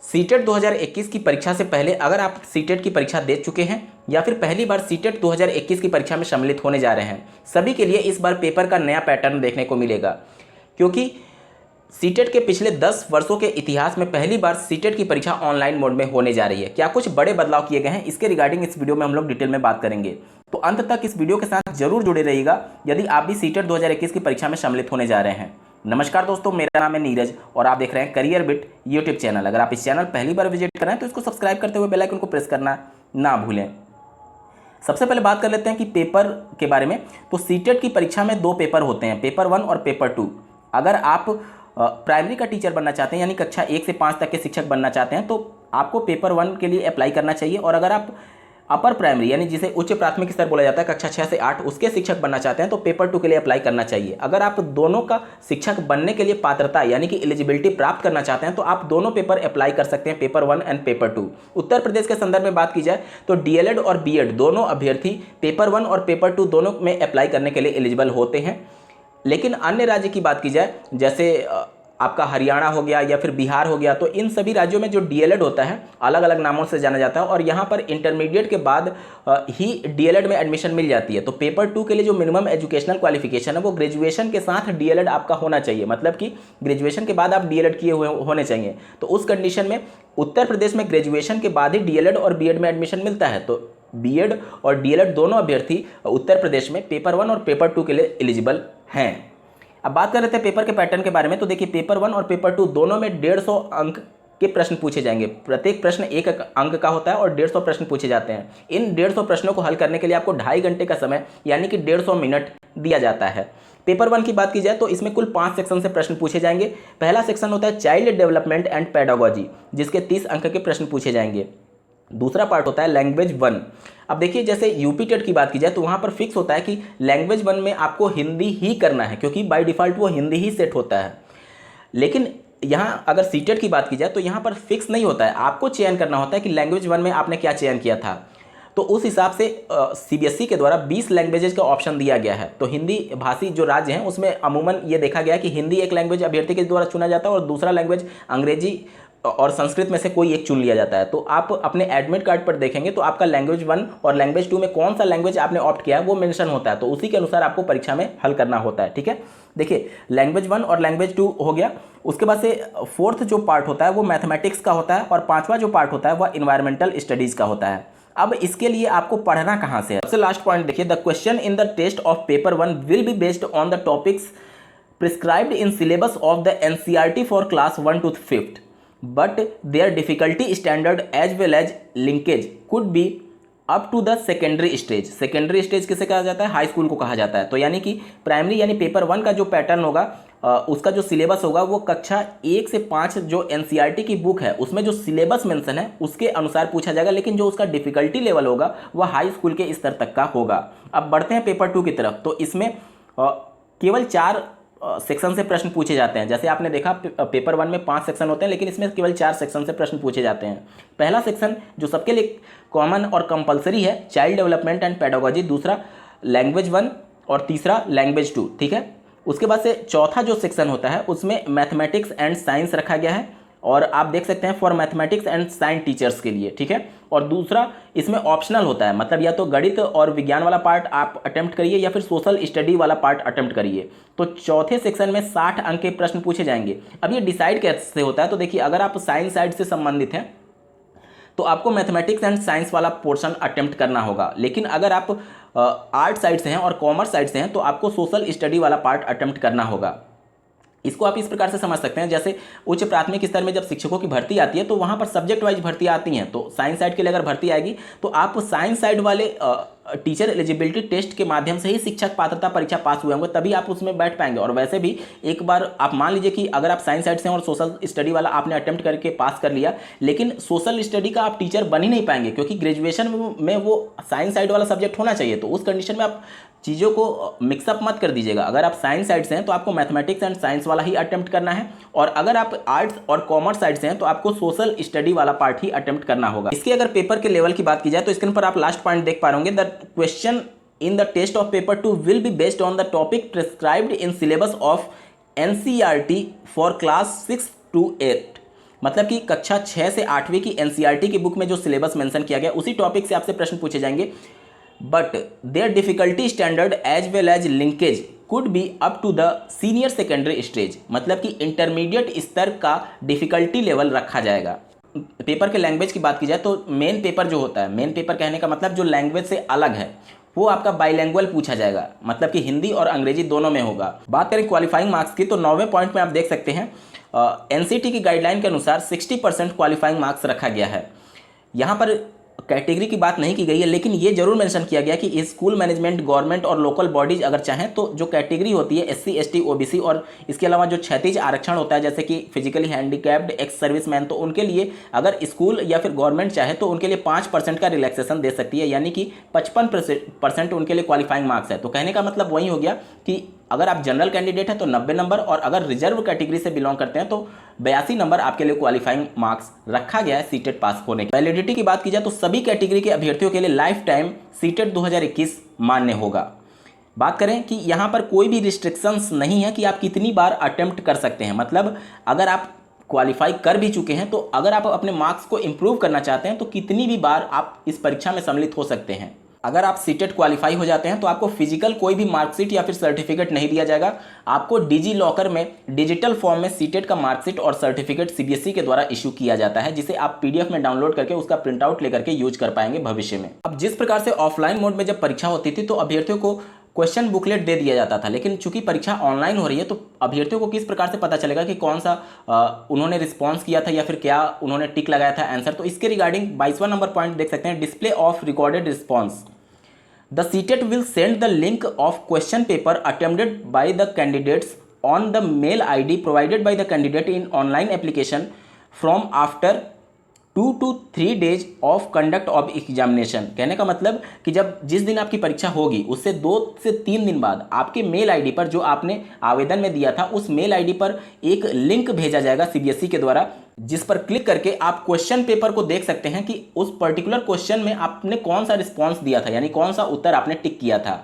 CTET 2021 की परीक्षा से पहले अगर आप सीटेट की परीक्षा दे चुके हैं या फिर पहली बार सीटेट 2021 की परीक्षा में सम्मिलित होने जा रहे हैं, सभी के लिए इस बार पेपर का नया पैटर्न देखने को मिलेगा। क्योंकि सीटेट के पिछले 10 वर्षों के इतिहास में पहली बार सीटेट की परीक्षा ऑनलाइन मोड में होने जा रही है। क्या कुछ बड़े बदलाव किए गए हैं, इसके रिगार्डिंग इस वीडियो में हम लोग डिटेल में बात करेंगे। तो अंत तक इस वीडियो के साथ जरूर जुड़े रहिएगा यदि आप भी सीटेट 2021 की परीक्षा में सम्मिलित होने जा रहे हैं। नमस्कार दोस्तों, मेरा नाम है नीरज और आप देख रहे हैं करियर बिट यूट्यूब चैनल। अगर आप इस चैनल पहली बार विजिट कर रहे हैं तो इसको सब्सक्राइब करते हुए बेल आइकन को प्रेस करना ना भूलें। सबसे पहले बात कर लेते हैं कि पेपर के बारे में। तो सीटेट की परीक्षा में 2 पेपर होते हैं, पेपर 1 और पेपर 2। अगर आप प्राइमरी का टीचर बनना चाहते हैं यानी कक्षा 1 से 5 तक के शिक्षक बनना चाहते हैं तो आपको पेपर 1 के लिए अप्लाई करना चाहिए। और अगर आप अपर प्राइमरी यानी जिसे उच्च प्राथमिक स्तर बोला जाता है, कक्षा 6 से 8 उसके शिक्षक बनना चाहते हैं तो पेपर 2 के लिए अप्लाई करना चाहिए। अगर आप दोनों का शिक्षक बनने के लिए पात्रता यानी कि एलिजिबिलिटी प्राप्त करना चाहते हैं तो आप दोनों पेपर अप्लाई कर सकते हैं, paper 1 and paper 2। Uttar Pradesh के संदर्भ में बात की जाए तो डीएलएड और बीएड दोनों अभ्यर्थी पेपर 1 और पेपर 2 दोनों में अप्लाई करने के लिए एलिजिबल होते हैं। लेकिन अन्य राज्य की बात की जाए, जैसे आपका हरियाणा हो गया या फिर बिहार हो गया, तो इन सभी राज्यों में जो डीएलएड होता है अलग अलग नामों से जाना जाता है और यहाँ पर इंटरमीडिएट के बाद ही डीएलएड में एडमिशन मिल जाती है। तो पेपर 2 के लिए जो मिनिमम एजुकेशनल क्वालिफिकेशन है वो ग्रेजुएशन के साथ डीएलएड आपका होना चाहिए, मतलब कि ग्रेजुएशन के बाद आप डीएलएड किए हुए होने चाहिए। तो उस कंडीशन में उत्तर प्रदेश में ग्रेजुएशन के बाद ही डीएलएड और बीएड में एडमिशन मिलता है। तो बीएड और डीएलएड दोनों अभ्यर्थी उत्तर प्रदेश में पेपर 1 और पेपर 2 के लिए एलिजिबल हैं। अब बात कर रहे थे पेपर के पैटर्न के बारे में। तो देखिए, पेपर 1 और पेपर 2 दोनों में 150 अंक के प्रश्न पूछे जाएंगे। प्रत्येक प्रश्न 1 अंक का होता है और 150 प्रश्न पूछे जाते हैं। इन 150 प्रश्नों को हल करने के लिए आपको 2.5 घंटे का समय यानी कि 150 मिनट दिया जाता है। पेपर 1 की बात की जाए तो इसमें कुल 5 सेक्शन से प्रश्न पूछे जाएंगे। पहला सेक्शन होता है चाइल्ड डेवलपमेंट एंड पेडागोजी, जिसके 30 अंक के प्रश्न पूछे जाएंगे। दूसरा पार्ट होता है लैंग्वेज 1। अब देखिए, जैसे यूपी टेट की बात की जाए तो वहाँ पर फिक्स होता है कि लैंग्वेज 1 में आपको हिंदी ही करना है, क्योंकि बाय डिफ़ॉल्ट वो हिंदी ही सेट होता है। लेकिन यहाँ अगर सीटेट की बात की जाए तो यहाँ पर फिक्स नहीं होता है, आपको चयन करना होता है कि लैंग्वेज 1 में आपने क्या चयन किया था। तो उस हिसाब से सीबीएसई के द्वारा 20 लैंग्वेजेस का ऑप्शन दिया गया है। तो हिंदी भाषी जो राज्य हैं उसमें अमूमन ये देखा गया कि हिंदी एक लैंग्वेज अभ्यर्थी के द्वारा चुना जाता है और दूसरा लैंग्वेज अंग्रेजी और संस्कृत में से कोई एक चुन लिया जाता है। तो आप अपने एडमिट कार्ड पर देखेंगे तो आपका लैंग्वेज 1 और लैंग्वेज 2 में कौन सा लैंग्वेज आपने ऑप्ट किया है वो मेंशन होता है। तो उसी के अनुसार आपको परीक्षा में हल करना होता है। ठीक है, देखिए लैंग्वेज 1 और लैंग्वेज 2 हो गया। उसके बाद से 4th जो पार्ट होता है वो मैथमेटिक्स का होता है और 5वां जो पार्ट होता है वह इन्वायरमेंटल स्टडीज़ का होता है। अब इसके लिए आपको पढ़ना कहाँ से है? सबसे लास्ट पॉइंट देखिए, the question in the test of paper 1 will be based on the topics prescribed in syllabus of the NCERT for class 1 to 5th, but their difficulty standard as well as linkage could be up to the secondary stage। Secondary stage किसे कहा जाता है? High school को कहा जाता है। तो यानी कि प्राइमरी यानी पेपर 1 का जो पैटर्न होगा उसका जो सिलेबस होगा वो कक्षा 1 से 5 जो एनसीईआरटी की बुक है उसमें जो सिलेबस मेंशन है उसके अनुसार पूछा जाएगा, लेकिन जो उसका डिफिकल्टी लेवल होगा वह हाई स्कूल के स्तर तक का होगा। अब बढ़ते हैं पेपर 2 की तरफ। तो इसमें केवल 4 सेक्शन से प्रश्न पूछे जाते हैं। जैसे आपने देखा पेपर 1 में 5 सेक्शन होते हैं, लेकिन इसमें केवल 4 सेक्शन से प्रश्न पूछे जाते हैं। पहला सेक्शन जो सबके लिए कॉमन और कंपलसरी है, चाइल्ड डेवलपमेंट एंड पेडागोजी। दूसरा लैंग्वेज 1 और तीसरा लैंग्वेज 2। ठीक है, उसके बाद से चौथा जो सेक्शन होता है उसमें मैथमेटिक्स एंड साइंस रखा गया है और आप देख सकते हैं for mathematics and science teachers के लिए। ठीक है, और दूसरा इसमें ऑप्शनल होता है, मतलब या तो गणित और विज्ञान वाला पार्ट आप अटेम्प्ट करिए या फिर सोशल स्टडी वाला पार्ट अटेम्प्ट करिए। तो चौथे सेक्शन में 60 अंक के प्रश्न पूछे जाएंगे। अब ये डिसाइड कैसे होता है? तो देखिए, अगर आप साइंस साइड से संबंधित हैं तो आपको मैथमेटिक्स एंड साइंस वाला पोर्शन अटेम्प्ट करना होगा, लेकिन अगर आप आर्ट साइड से हैं और कॉमर्स साइड से हैं तो आपको सोशल स्टडी वाला पार्ट अटेम्प्ट करना होगा। इसको आप इस प्रकार से समझ सकते हैं, जैसे उच्च प्राथमिक स्तर में जब शिक्षकों की भर्ती आती है तो वहाँ पर सब्जेक्ट वाइज भर्ती आती हैं। तो साइंस साइड के लिए अगर भर्ती आएगी तो आप साइंस साइड वाले टीचर एलिजिबिलिटी टेस्ट के माध्यम से ही शिक्षक पात्रता परीक्षा पास हुए होंगे, तभी आप उसमें बैठ पाएंगे। और वैसे भी एक बार आप मान लीजिए कि अगर आप साइंस साइड से हैं और सोशल स्टडी वाला आपने अटेम्प्ट करके पास कर लिया, लेकिन सोशल स्टडी का आप टीचर बन ही नहीं पाएंगे, क्योंकि ग्रेजुएशन में वो साइंस साइड वाला सब्जेक्ट होना चाहिए। तो उस कंडीशन में आप चीज़ों को मिक्सअप मत कर दीजिएगा। अगर आप साइंस साइड से हैं तो आपको मैथमेटिक्स एंड साइंस वाला ही अटेम्प्ट करना है, और अगर आप आर्ट्स और कॉमर्स साइड से हैं तो आपको सोशल स्टडी वाला पार्ट ही अटेम्प्ट करना होगा। इसके अगर पेपर के लेवल की बात की जाए तो स्क्रीन पर आप लास्ट पॉइंट देख पा रहे, the question in the test of paper 2 will be based on the topic prescribed in syllabus of NCERT for class 6 to 8। मतलब कि कक्षा 6 से 8वीं की एनसीईआरटी की बुक में जो सिलेबस मेंशन किया गया उसी टॉपिक से आपसे प्रश्न पूछे जाएंगे। But their difficulty standard as well as linkage could be up to the senior secondary stage, मतलब कि इंटरमीडिएट स्तर का डिफिकल्टी लेवल रखा जाएगा। पेपर के लैंग्वेज की बात की जाए तो मेन पेपर जो होता है, मेन पेपर कहने का मतलब जो लैंग्वेज से अलग है, वो आपका बाइलैंग्वेज पूछा जाएगा, मतलब कि हिंदी और अंग्रेजी दोनों में होगा। बात करें क्वालिफाइंग मार्क्स की तो 9वें पॉइंट में आप देख सकते हैं एनसीटी की गाइडलाइन के अनुसार 60% क्वालिफाइंग मार्क्स रखा गया है। यहाँ पर कैटेगरी की बात नहीं की गई है, लेकिन ये जरूर मेंशन किया गया कि स्कूल मैनेजमेंट, गवर्नमेंट और लोकल बॉडीज अगर चाहें तो जो कैटेगरी होती है एससी, एसटी, ओबीसी और इसके अलावा जो क्षैतिज आरक्षण होता है जैसे कि फिजिकली हैंडीकैप्ड, एक्स सर्विसमैन, तो उनके लिए अगर स्कूल या फिर गवर्नमेंट चाहे तो उनके लिए 5% का रिलैक्सेशन दे सकती है, यानी कि 55% उनके लिए क्वालिफाइंग मार्क्स है। तो कहने का मतलब वही हो गया कि अगर आप जनरल कैंडिडेट हैं तो 90 नंबर, और अगर रिजर्व कैटेगरी से बिलोंग करते हैं तो 82 नंबर आपके लिए क्वालिफाइंग मार्क्स रखा गया है सीटेट पास होने की। वैलिडिटी की बात की जाए तो सभी कैटेगरी के अभ्यर्थियों के लिए लाइफ टाइम सीटेट 2021 मान्य होगा। बात करें कि यहाँ पर कोई भी रिस्ट्रिक्शंस नहीं है कि आप कितनी बार अटेम्प्ट कर सकते हैं, मतलब अगर आप क्वालिफाई कर भी चुके हैं तो अगर आप अपने मार्क्स को इंप्रूव करना चाहते हैं तो कितनी भी बार आप इस परीक्षा में सम्मिलित हो सकते हैं। अगर आप सीटेट क्वालिफाई हो जाते हैं तो आपको फिजिकल कोई भी मार्कशीट या फिर सर्टिफिकेट नहीं दिया जाएगा, आपको डिजी लॉकर में डिजिटल फॉर्म में सीटेट का मार्कशीट और सर्टिफिकेट सीबीएसई के द्वारा इशू किया जाता है, जिसे आप पीडीएफ में डाउनलोड करके उसका प्रिंट आउट लेकर के यूज कर पाएंगे भविष्य में। अब जिस प्रकार से ऑफलाइन मोड में जब परीक्षा होती थी तो अभ्यर्थियों को क्वेश्चन बुकलेट दे दिया जाता था, लेकिन चूंकि परीक्षा ऑनलाइन हो रही है तो अभ्यर्थियों को किस प्रकार से पता चलेगा कि कौन सा उन्होंने रिस्पॉन्स किया था या फिर क्या उन्होंने टिक लगाया था आंसर। तो इसके रिगार्डिंग 22वां नंबर पॉइंट देख सकते हैं, display of recorded response. The CTET will send the link of question paper attempted by the candidates on the mail ID provided by the candidate in online application from after 2 to 3 days of conduct of examination। कहने का मतलब कि जब जिस दिन आपकी परीक्षा होगी उससे 2 से 3 दिन बाद आपके मेल आईडी पर जो आपने आवेदन में दिया था उस मेल आईडी पर एक लिंक भेजा जाएगा सीबीएसई के द्वारा, जिस पर क्लिक करके आप क्वेश्चन पेपर को देख सकते हैं कि उस पर्टिकुलर क्वेश्चन में आपने कौन सा रिस्पॉन्स दिया था, यानी कौन सा उत्तर आपने टिक किया था।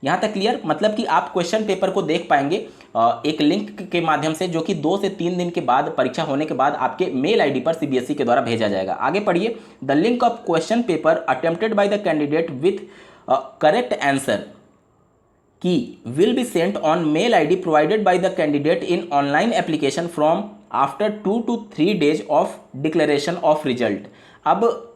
यहाँ तक क्लियर, मतलब कि आप क्वेश्चन पेपर को देख पाएंगे एक लिंक के माध्यम से, जो कि 2 से 3 दिन के बाद परीक्षा होने के बाद आपके मेल आईडी पर सीबीएसई के द्वारा भेजा जाएगा। आगे पढ़िए, the link of question paper attempted by the candidate with correct answer key will be sent on mail ID provided by the candidate in online application from after 2 to 3 days of declaration of result. अब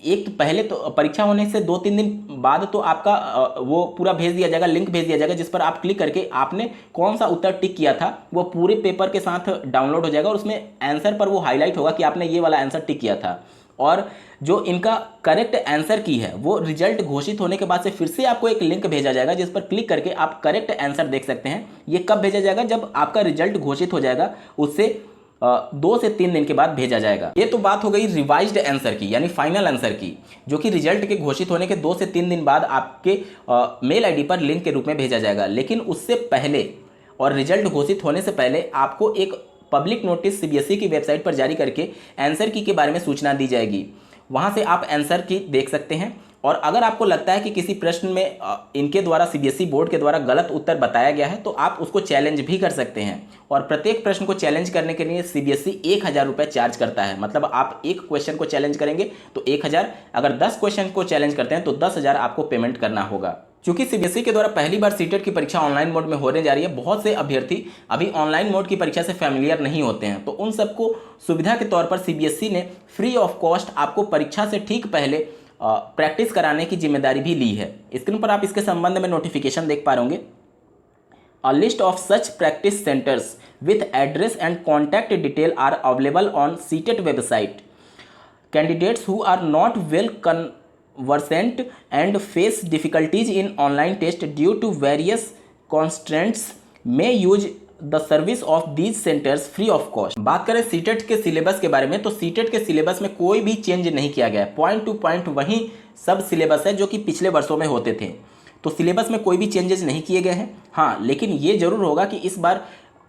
एक तो पहले तो परीक्षा होने से 2-3 दिन बाद तो आपका वो पूरा भेज दिया जाएगा, लिंक भेज दिया जाएगा, जिस पर आप क्लिक करके आपने कौन सा उत्तर टिक किया था वो पूरे पेपर के साथ डाउनलोड हो जाएगा और उसमें आंसर पर वो हाईलाइट होगा कि आपने ये वाला आंसर टिक किया था। और जो इनका करेक्ट आंसर की है वो रिजल्ट घोषित होने के बाद से फिर से आपको एक लिंक भेजा जाएगा, जिस पर क्लिक करके आप करेक्ट आंसर देख सकते हैं। ये कब भेजा जाएगा? जब आपका रिजल्ट घोषित हो जाएगा, उससे 2 से 3 दिन के बाद भेजा जाएगा। ये तो बात हो गई रिवाइज्ड आंसर की, यानी फाइनल आंसर की, जो कि रिजल्ट के घोषित होने के 2 से 3 दिन बाद आपके मेल आईडी पर लिंक के रूप में भेजा जाएगा। लेकिन उससे पहले और रिजल्ट घोषित होने से पहले आपको एक पब्लिक नोटिस सीबीएसई की वेबसाइट पर जारी करके आंसर की के बारे में सूचना दी जाएगी। वहाँ से आप आंसर की देख सकते हैं, और अगर आपको लगता है कि किसी प्रश्न में इनके द्वारा सीबीएसई बोर्ड के द्वारा गलत उत्तर बताया गया है तो आप उसको चैलेंज भी कर सकते हैं। और प्रत्येक प्रश्न को चैलेंज करने के लिए सीबीएसई 1000 रुपये चार्ज करता है। मतलब आप एक क्वेश्चन को चैलेंज करेंगे तो 1000, अगर 10 क्वेश्चन को चैलेंज करते हैं तो 10,000 आपको पेमेंट करना होगा। चूंकि सीबीएसई के द्वारा पहली बार सीटेट की परीक्षा ऑनलाइन मोड में होने जा रही है, बहुत से अभ्यर्थी अभी ऑनलाइन मोड की परीक्षा से फैमिलियर नहीं होते हैं, तो उन सबको सुविधा के तौर पर सीबीएसई ने फ्री ऑफ कॉस्ट आपको परीक्षा से ठीक पहले प्रैक्टिस कराने की जिम्मेदारी भी ली है। स्क्रीन पर आप इसके संबंध में नोटिफिकेशन देख पा रहे होंगे। A list of such practice centres with address and contact detail are available on CTET website. Candidates who are not well conversant and face difficulties in online test due to various constraints may use the service of these centers free of cost। बात करें CTET के syllabus के बारे में, तो CTET के syllabus में कोई भी चेंज नहीं किया गया है। पॉइंट टू पॉइंट वही सब सिलेबस है जो कि पिछले वर्षों में होते थे, तो सिलेबस में कोई भी चेंजेस नहीं किए गए हैं। हाँ, लेकिन ये जरूर होगा कि इस बार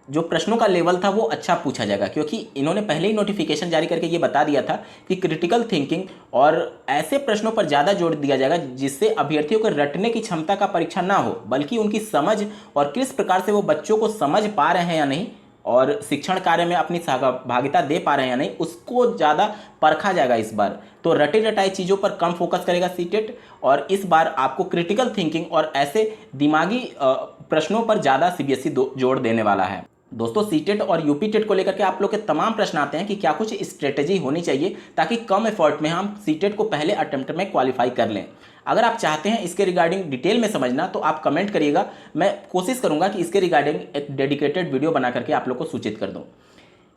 जो प्रश्नों का लेवल था वो अच्छा पूछा जाएगा, क्योंकि इन्होंने पहले ही नोटिफिकेशन जारी करके ये बता दिया था कि क्रिटिकल थिंकिंग और ऐसे प्रश्नों पर ज़्यादा जोर दिया जाएगा जिससे अभ्यर्थियों को रटने की क्षमता का परीक्षा ना हो, बल्कि उनकी समझ और किस प्रकार से वो बच्चों को समझ पा रहे हैं या नहीं और शिक्षण कार्य में अपनी सहभागिता दे पा रहे हैं या नहीं, उसको ज़्यादा परखा जाएगा इस बार। तो रटे रटाई चीज़ों पर कम फोकस करेगा सीटेट, और इस बार आपको क्रिटिकल थिंकिंग और ऐसे दिमागी प्रश्नों पर ज़्यादा सीबीएसई जोर देने वाला है। दोस्तों, सीटेट और यूपी टेट को लेकर के आप लोग के तमाम प्रश्न आते हैं कि क्या कुछ स्ट्रेटेजी होनी चाहिए ताकि कम एफर्ट में हम सीटेट को पहले अटेम्प्ट में क्वालिफाई कर लें। अगर आप चाहते हैं इसके रिगार्डिंग डिटेल में समझना तो आप कमेंट करिएगा, मैं कोशिश करूंगा कि इसके रिगार्डिंग एक डेडिकेटेड वीडियो बना करके आप लोग को सूचित कर दूं।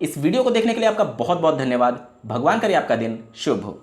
इस वीडियो को देखने के लिए आपका बहुत बहुत धन्यवाद। भगवान करे आपका दिन शुभ हो।